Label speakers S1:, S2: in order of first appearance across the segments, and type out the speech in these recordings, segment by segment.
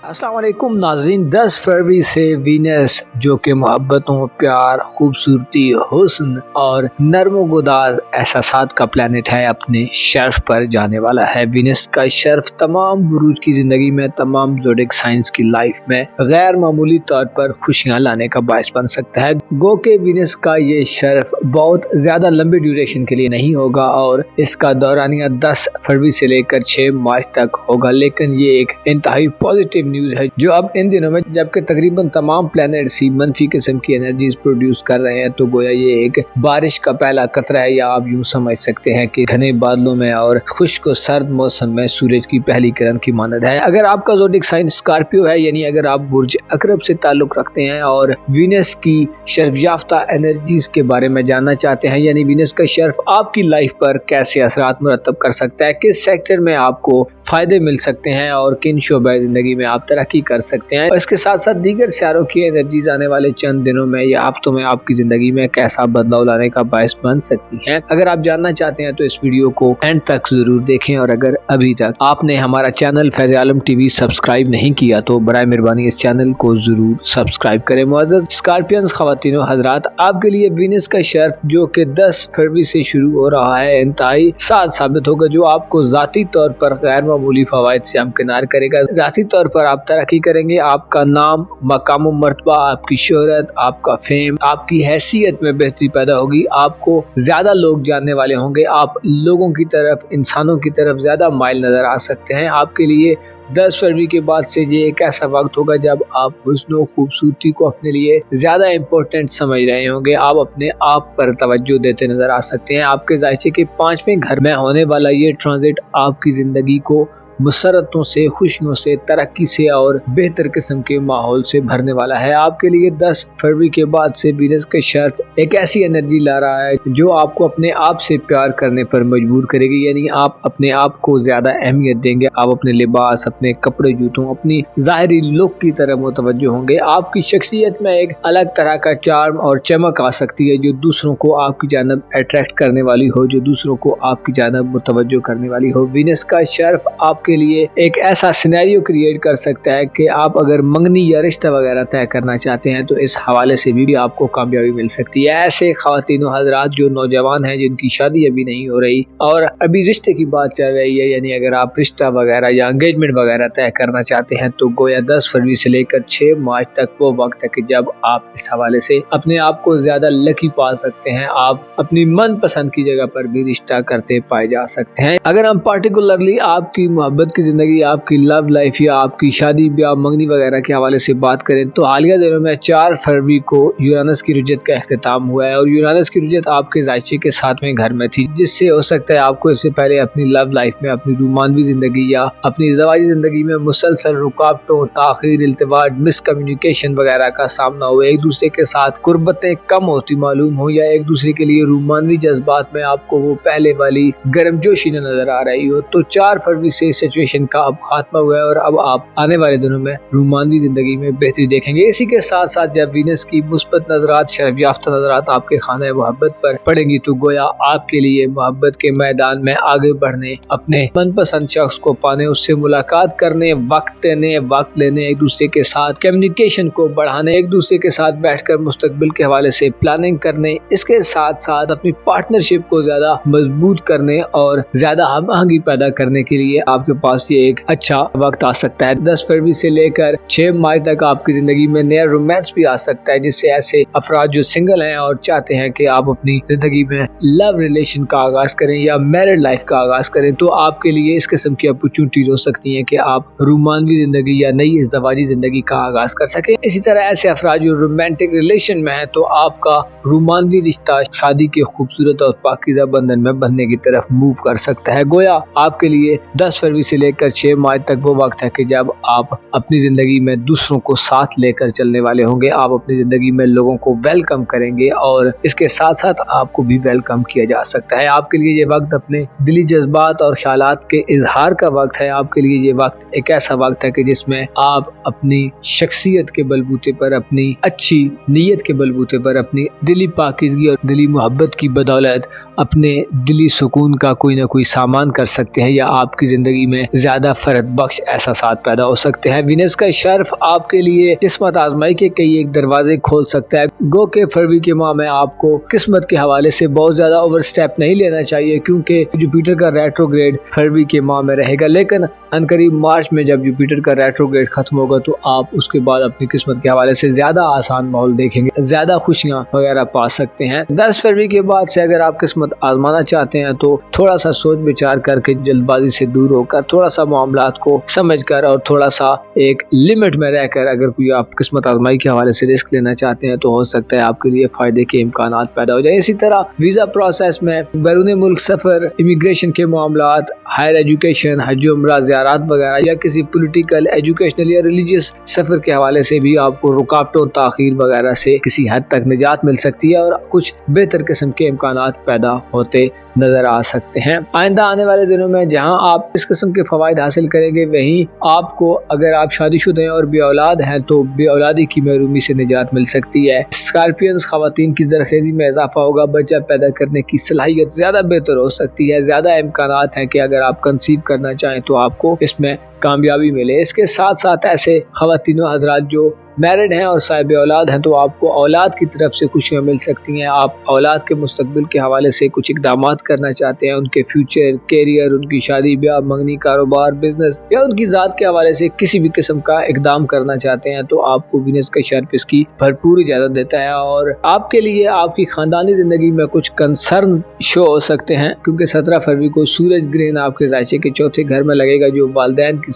S1: अस्सलाम वालेकुम नाज़रीन। 10 फरवरी से वीनस जो कि मोहब्बतों, प्यार, खूबसूरती, हुस्न और नर्म गुदार एहसासात का प्लैनेट है, अपने शर्फ पर जाने वाला है। वीनस का शर्फ तमाम बुरूज की ज़िंदगी में, तमाम ज़ोडिक साइंस की लाइफ में गैर मामूली तौर पर खुशियाँ लाने का बायस बन सकता है। गो के वीनस का ये शर्फ बहुत ज़्यादा लंबे ड्यूरेशन के लिए नहीं होगा और इसका दौरानिया 10 फरवरी से लेकर 6 मार्च तक होगा, लेकिन ये एक इंतहाई पॉजिटिव न्यूज़ है जो अब इन दिनों में जबकि तकरीबन तमाम प्लैनेट्स ही मनफी किस्म की एनर्जीज प्रोड्यूस कर रहे हैं, तो गोया ये एक बारिश का पहला कतरा है, या आप यूं समझ सकते हैं कि घने बादलों में और खुश्क और सर्द मौसम में सूरज की पहली किरण की मानद है। अगर आपका ज़ोडिक साइन स्कॉर्पियो है, यानी अगर आप बुर्ज अकरब से ताल्लुक रखते हैं और वीनस की शर्फ याफ्ता एनर्जीज के बारे में जानना चाहते हैं, यानी वीनस का शर्फ आपकी लाइफ पर कैसे असरात मुरतब कर सकता है, किस सेक्टर में आपको फायदे मिल सकते हैं और किन शोबे जिंदगी में आप तरक्की कर सकते हैं, और इसके साथ साथ दीगर सितारों की एनर्जीज आने वाले चंद दिनों में या हफ्तों में आपकी जिंदगी में कैसा बदलाव लाने का बायस बन सकती हैं। अगर आप जानना चाहते हैं तो इस वीडियो को एंड तक जरूर देखें, और अगर अभी तक आपने हमारा चैनल फैज़ आलम टीवी सब्सक्राइब नहीं किया तो बराए मेहरबानी इस चैनल को जरूर सब्सक्राइब करें। मुअज़्ज़ज़ स्कॉर्पियंस ख़वातीन व हज़रात, आपके लिए वीनस का शर्फ जो कि 10 फरवरी से शुरू हो रहा है इंतहाई साथ साबित होगा, जो आपको ज़ाती तौर पर गैर मामूली फवाइद से हमकिनार करेगा। ज़ाती तौर पर आप तरक्की करेंगे, आपका नाम, मकाम व मर्तबा, आपकी शोहरत, आपका फेम, आपकी हैसियत में बेहतरी पैदा होगी, आपको ज्यादा लोग जानने वाले होंगे, आप लोगों की तरफ, इंसानों की तरफ ज्यादा माइल नजर आ सकते हैं। आपके लिए 10 फरवरी के बाद से ये एक ऐसा वक्त होगा जब आप हुस्न और खूबसूरती को अपने लिए ज्यादा इम्पोर्टेंट समझ रहे होंगे, आप अपने आप पर तवज्जो देते नजर आ सकते हैं। आपके जायचे के 5वें घर में होने वाला ये ट्रांजिट आपकी जिंदगी को मुसरतों से, खुशियों से, तरक्की से और बेहतर किस्म के माहौल से भरने वाला है। आपके लिए 10 फरवरी के बाद से वीनस का शर्फ एक ऐसी एनर्जी ला रहा है जो आपको अपने आप से प्यार करने पर मजबूर करेगी, यानी आप अपने आप को ज्यादा अहमियत देंगे, आप अपने लिबास, अपने कपड़े, जूतों, अपनी ज़ाहिरी लुक की तरफ मुतवज्जो होंगे। आपकी शख्सियत में एक अलग तरह का चार्म और चमक आ सकती है जो दूसरों को आपकी जानब अट्रैक्ट करने वाली हो, जो दूसरों को आपकी जानब मुतवज्जो करने वाली हो। वीनस का शर्फ आपके लिए एक ऐसा सिनेरियो क्रिएट कर सकता है कि आप अगर मंगनी या रिश्ता वगैरह तय करना चाहते हैं तो इस हवाले से भी आपको कामयाबी मिल सकती है। ऐसे ख़वातीन व हज़रात जो नौजवान हैं, जिनकी शादी अभी नहीं हो रही और अभी रिश्ते की बात चल रही है, यानी अगर आप रिश्ता वगैरह या एंगेजमेंट वगैरह तय करना चाहते हैं, तो गोया 10 फरवरी से लेकर 6 मार्च तक वो वक्त है कि जब आप इस हवाले से अपने आप को ज्यादा लकी पा सकते हैं। आप अपनी मनपसंद की जगह पर भी रिश्ता करते पाए जा सकते हैं। अगर हम पार्टिकुलरली आपकी मोहब्बत की जिंदगी, आपकी लव लाइफ या आपकी शादी ब्याह मंगनी वगैरह के हवाले से बात करें तो हालिया दिनों में 4 फरवरी को यूरानस की रुजत का इख्तिताम हुआ है, और यूरानस की रुजत आपके जायचे के 7वें घर में थी, जिससे हो सकता है आपको इससे पहले अपनी लव लाइफ में, अपनी रोमानवी जिंदगी या अपनी ज़वाजी जिंदगी में मुसलसल रुकावटों, ताखीर, इल्तिवाट, मिसकम्युनिकेशन वगैरह का सामना हो, एक दूसरे के साथ कुर्बतें कम होती मालूम हो, या एक दूसरे के लिए रोमानवी जज्बात में आपको वो पहले वाली गर्मजोशी न नजर आ रही हो। तो 4 फरवरी से सिचुएशन का अब खात्मा हुआ है और अब आप आने वाले दिनों में रोमानवी जिंदगी में बेहतरी देखेंगे। इसी के साथ साथ जब वीनस की मुस्बत नजरात, शर्फ याफ्ता नजरात आपके खाने मोहब्बत पर पड़ेंगी, तो गोया आपके लिए मोहब्बत के मैदान में आगे बढ़ने, अपने मनपसंद शख्स को पाने, उससे मुलाकात करने, वक्त देने, वक्त लेने, एक दूसरे के साथ कम्युनिकेशन को बढ़ाने, एक दूसरे के साथ बैठकर मुस्तकबिल के हवाले से प्लानिंग करने, इसके साथ साथ अपनी पार्टनरशिप को ज्यादा मजबूत करने और ज्यादा हमआहंगी पैदा करने के लिए आपके पास ये एक अच्छा वक्त आ सकता है। 10 फरवरी से लेकर 6 मार्च तक आपकी जिंदगी में नया रोमांस भी आ सकता है, जिससे ऐसे अफराद जो सिंगल हैं और चाहते हैं कि आप अपनी जिंदगी में लव रिलेशन का आगाज करें या मैरिड लाइफ का आगाज करें, तो आपके लिए इस किस्म की अपॉर्चुनिटीज हो सकती हैं कि आप रोमानवी जिंदगी या नई इज़्दवाजी जिंदगी का आगाज कर सकें। इसी तरह ऐसे अफराद जो रोमांटिक रिलेशन में है, तो आपका रोमानवी रिश्ता शादी के खूबसूरत और पाकीज़ा बंधन में बनने की तरफ मूव कर सकता है। गोया आपके लिए 10 फरवरी से लेकर 6 मार्च तक वो वक्त है कि जब आप अपनी जिंदगी में दूसरों को साथ लेकर चलने वाले होंगे, आप अपनी जिंदगी में लोगों को वेलकम करेंगे और इसके साथ साथ आपको भी वेलकम किया जा सकता है। आपके लिए ये वक्त अपने दिली जज्बात और ख्यालात के इजहार का वक्त है। आपके लिए ये वक्त एक ऐसा वक्त है कि जिसमें आप अपनी शख्सियत के बलबूते पर, अपनी अच्छी नीयत के बलबूते पर, अपनी दिली पाकीज़गी और दिली मोहब्बत की बदौलत अपने दिली सुकून का कोई ना कोई सामान कर सकते हैं, या आपकी जिंदगी में ज्यादा फरत बख्श एहसासात पैदा हो सकते हैं। वीनस का शर्फ आपके लिए किस्मत आजमाई के कई एक दरवाजे खोल सकता है। गो के फरवरी के माह में आपको किस्मत के हवाले से बहुत ज्यादा ओवर स्टेप नहीं लेना चाहिए, क्योंकि जुपिटर का रेट्रोग्रेड फरवरी के माह में रहेगा, लेकिन अनकरीब मार्च में जब जुपिटर का रेट्रोग्रेड खत्म होगा तो आप उसके बाद अपनी किस्मत के हवाले से ज्यादा आसान माहौल देखेंगे, ज्यादा खुशियां वगैरह पा सकते हैं। 10 फरवरी के बाद से अगर आप किस्मत आजमाना चाहते हैं तो थोड़ा सा सोच विचार करके, जल्दबाजी से दूर होकर, थोड़ा सा मामलात को समझकर और थोड़ा सा एक लिमिट में रहकर अगर कोई आप किस्मत आजमाई के हवाले से रिस्क लेना चाहते हैं तो हो सकता है आपके लिए फायदे के इम्कान पैदा हो जाए। इसी तरह वीजा प्रोसेस में, बैरून मुल्क सफर, इमिग्रेशन के मामलात, हायर एजुकेशन, हज उम्रा, ज़ियारत वगैरह, या किसी पॉलिटिकल, एजुकेशनल या रिलीजियस सफर के हवाले से भी आपको रुकावटों, ताखीर वगैरह से किसी हद तक निजात मिल सकती है और कुछ बेहतर किस्म के इम्कानात पैदा होते नजर आ सकते हैं। आइंदा आने वाले दिनों में जहां आप इस किस्म के फवायद हासिल करेंगे, वहीं आपको अगर आप शादीशुदा हैं और बे औलाद हैं तो बे औलादी की महरूमी से निजात मिल सकती है। स्कॉर्पियंस, खवातीन की ज़रखेज़ी में इजाफा होगा, बच्चा पैदा करने की सलाहियत ज़्यादा बेहतर हो सकती है, ज़्यादा इम्कानात हैं कि अगर आप कंसीव करना चाहें तो आपको इसमें कामयाबी मिले। इसके साथ साथ ऐसे खवातीनों हजरात जो मैरिड हैं और साहिब औलाद हैं तो आपको औलाद की तरफ से खुशियां मिल सकती हैं। आप औलाद के मुस्तकबिल के हवाले से कुछ इक़दामात करना चाहते हैं, उनके फ्यूचर, कैरियर, उनकी शादी ब्याह, मंगनी, कारोबार, बिजनेस या उनकी ज़ात के हवाले से किसी भी किस्म का इक़दाम करना चाहते हैं तो आपको वीनस का शर्फ इसकी भरपूर इजाज़त देता है। और आपके लिए आपकी ख़ानदानी ज़िंदगी में कुछ कंसर्न शो हो सकते हैं, क्योंकि 17 फरवरी को सूरज ग्रहण आपके ज़ायचे के चौथे घर में लगेगा, जो वालिदैन की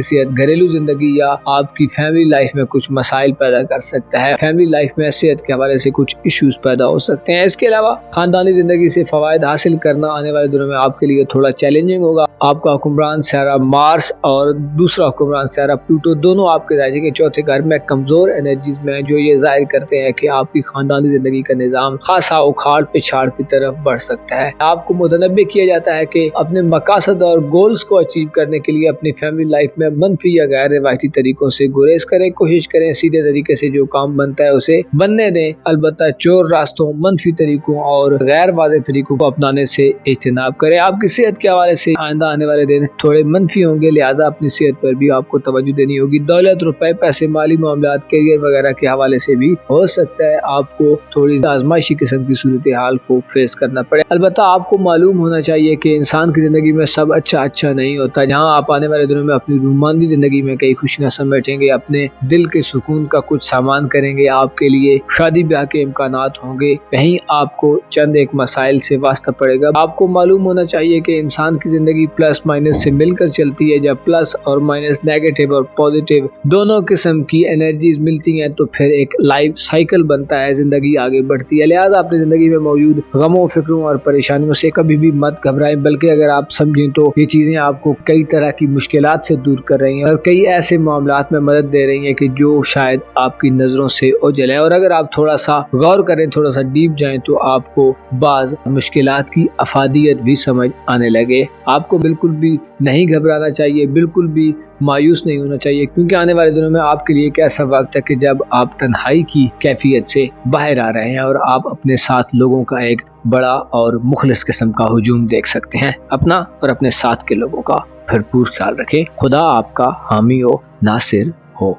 S1: सेहत, घरेलू ज़िंदगी या आपकी फैमिली लाइफ में कुछ मसाइल पैदा कर सकता है। फैमिली लाइफ में सेहत के हवाले से कुछ इश्यूज पैदा हो सकते हैं। इसके अलावा खानदानी जिंदगी से फवायद हासिल करना आने वाले दिनों में आपके लिए थोड़ा चैलेंजिंग होगा। आपका हुक्मरान सियारा मार्स और दूसरा हुक्मरान सियारा प्लूटो दोनों आपके राज्य के चौथे घर में कमजोर एनर्जीज में, जो ये जाहिर करते हैं कि आपकी खानदानी जिंदगी का निजाम खासा उखाड़ पिछाड़ की तरफ बढ़ सकता है। आपको मुतनब्बे किया जाता है कि अपने मकासद और गोल्स को अचीव करने के लिए अपनी फैमिली लाइफ में मनफी या गैर रिवायती तरीकों से गुरेज करें, कोशिश करें सीधे तरीके से जो काम बनता है उसे बनने दें। अलबत्ता चोर रास्तों, मनफी तरीकों और गैर वाज़ेह तरीकों को अपनाने से इज्तनाब करें। आपकी सेहत के हवाले से आइंदा आने वाले दिन थोड़े मनफी होंगे, लिहाजा अपनी सेहत पर भी आपको तवज्जो देनी होगी। दौलत, रुपए, पैसे, माली मामलात, कैरियर वगैरह के हवाले से भी हो सकता है आपको थोड़ी आजमाइशी किस्म की सूरत हाल को फेस करना पड़े। अलबत्ता आपको मालूम होना चाहिए कि इंसान की जिंदगी में सब अच्छा नहीं होता। जहाँ आप आने वाले दिनों में अपनी रूमानी जिंदगी में कई खुशियां समेटेंगे, अपने दिल के सुकून का कुछ सामान करेंगे, आपके लिए शादी ब्याह के इम्कानात होंगे, वहीं आपको चंद एक मसाइल से वास्ता पड़ेगा। आपको मालूम होना चाहिए कि इंसान की जिंदगी प्लस माइनस से मिलकर चलती है। जब प्लस और माइनस, नेगेटिव और पॉजिटिव दोनों किस्म की एनर्जीज मिलती हैं तो फिर एक लाइफ साइकिल बनता है, जिंदगी आगे बढ़ती है। लिहाजा अपनी जिंदगी में मौजूद गमों, फिक्रों और परेशानियों से कभी भी मत घबराएं, बल्कि अगर आप समझें तो ये चीजें आपको कई तरह की मुश्किलात से दूर कर रही हैं और कई ऐसे मामलात में मदद दे रही हैं कि जो शायद आपकी नजरों से ओझल है। और अगर आप थोड़ा सा गौर करें, थोड़ा सा डीप जाएं तो आपको बाज मुश्किलात की अफादियत भी समझ आने लगे। आपको बिल्कुल भी नहीं घबराना चाहिए, बिल्कुल भी मायूस नहीं होना चाहिए, क्योंकि आने वाले दिनों में आपके लिए एक ऐसा वक्त है कि जब आप तन्हाई की कैफियत से बाहर आ रहे हैं और आप अपने साथ लोगों का एक बड़ा और मुखलिस किस्म का हुजूम देख सकते हैं। अपना और अपने साथ के लोगों का भरपूर ख्याल रखें। खुदा आपका हामी हो, नासिर हो।